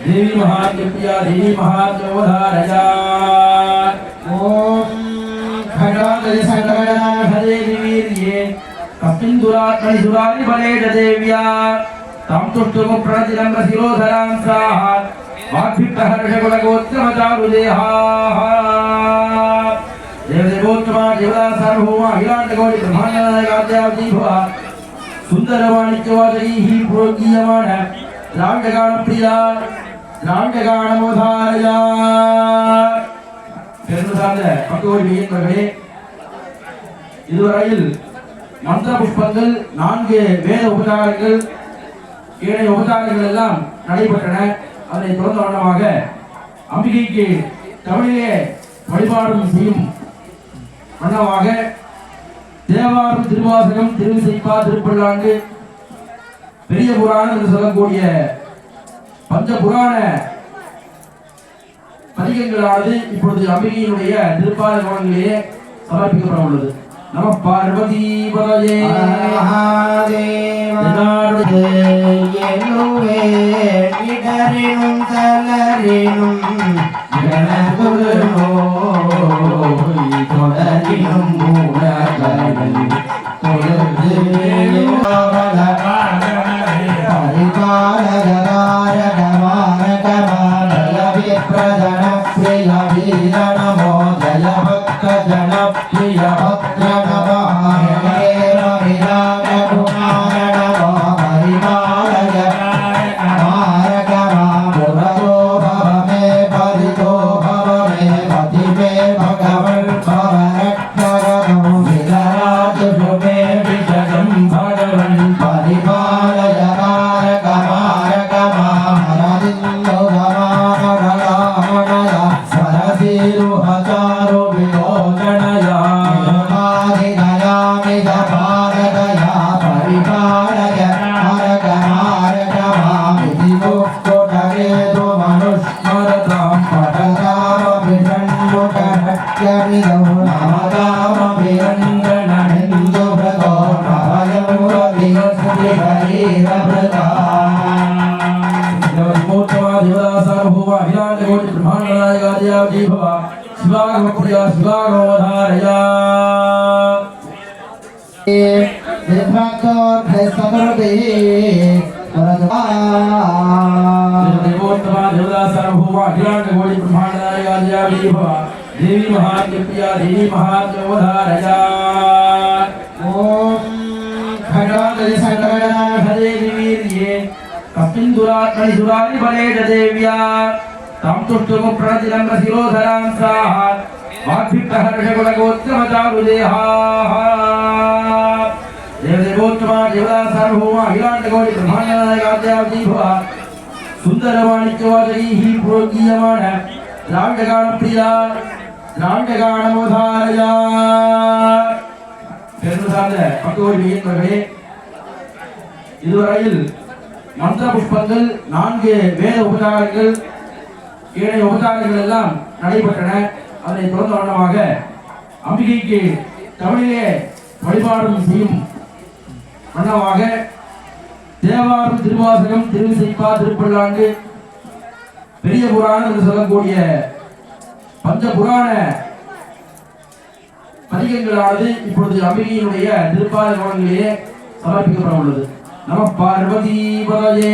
देवी महात्म्या देवी महात्म्योधारया ओम खड्गांगले संकटनाशदे वीर्ये कस्मिन् दुरात्मनि दुरानि बले देव्या तां तुष्टुमु प्रणतिलं रसिरोधरां साहात् वाग्भिक्तहर्षगुणगोत्रमचारुदेहाः देवदेवोत्तमा देवता सार्वभौमा अखिलाण्डकोटि ब्रह्माण्डनायकाद्यावतीभवा सुन्दरवाणिज्यवादैः प्रोगीयमान रामगानप्रिया रामगानमोधारया பெருசார்ந்த பக்கோடி மீன்பர்களே, இதுவரையில் மந்திர புஷ்பங்கள் 4 வேத உபச்சாரங்கள் ஏனைய உபச்சாரங்கள் எல்லாம் நடைபெற்றன. அதனை தொடர்ந்த வண்ணமாக அம்பிகைக்கு தமிழிலே வழிபாடும் செய்யும் வண்ணமாக தேவாரம் திருவாசகம் திருவிசைப்பா திருப்பல்லாண்டு பெரிய புராணம் என்று சொல்லக்கூடிய பஞ்ச புராண பதிகங்களானது இப்பொழுது அம்பிகையினுடைய திருப்பாத கோணங்களிலே சமர்ப்பிக்கப்பட உள்ளது. நம பார்வதி பதயே देवी महात्म्या देवी महात्म्योधारया ओम खड्गांगले संकटनाशदे वीर्ये कस्मिन् दुरात्मनि दुरानि बले देव्या तां तुष्टुमु प्रणतिलं रसिरोधरां साहात् वाग्भिक्तहर्षगुणगोत्रमचारुदेहाः देवदेवोत्तमा देवता सार्वभौमा अखिलाण्डकोटि ब्रह्माण्डनायकाद्यावतीभवा सुन्दरवाणिज्यवादैः प्रोगीयमान रामगानप्रिया रामगानमोधारया பெருசார்ந்த பக்கோடி மீன்பர்களே, இதுவரையில் மந்திர புஷ்பங்கள் 4 வேத உபச்சாரங்கள் ஏனைய உபச்சாரங்கள் எல்லாம் நடைபெற்றன. அதனை தொடர்ந்த வண்ணமாக அம்பிகைக்கு தமிழிலே வழிபாடும் செய்யும் வண்ணமாக தேவாரம் திருவாசகம் திருவிசைப்பா திருப்பல்லாண்டு பெரிய புராணம் என்று சொல்லக்கூடிய பஞ்ச புராண பதிகங்களானது இப்பொழுது அம்பிகையினுடைய திருப்பாத கோணங்களிலே சமர்ப்பிக்கப்பட உள்ளது. நம பார்வதி பதயே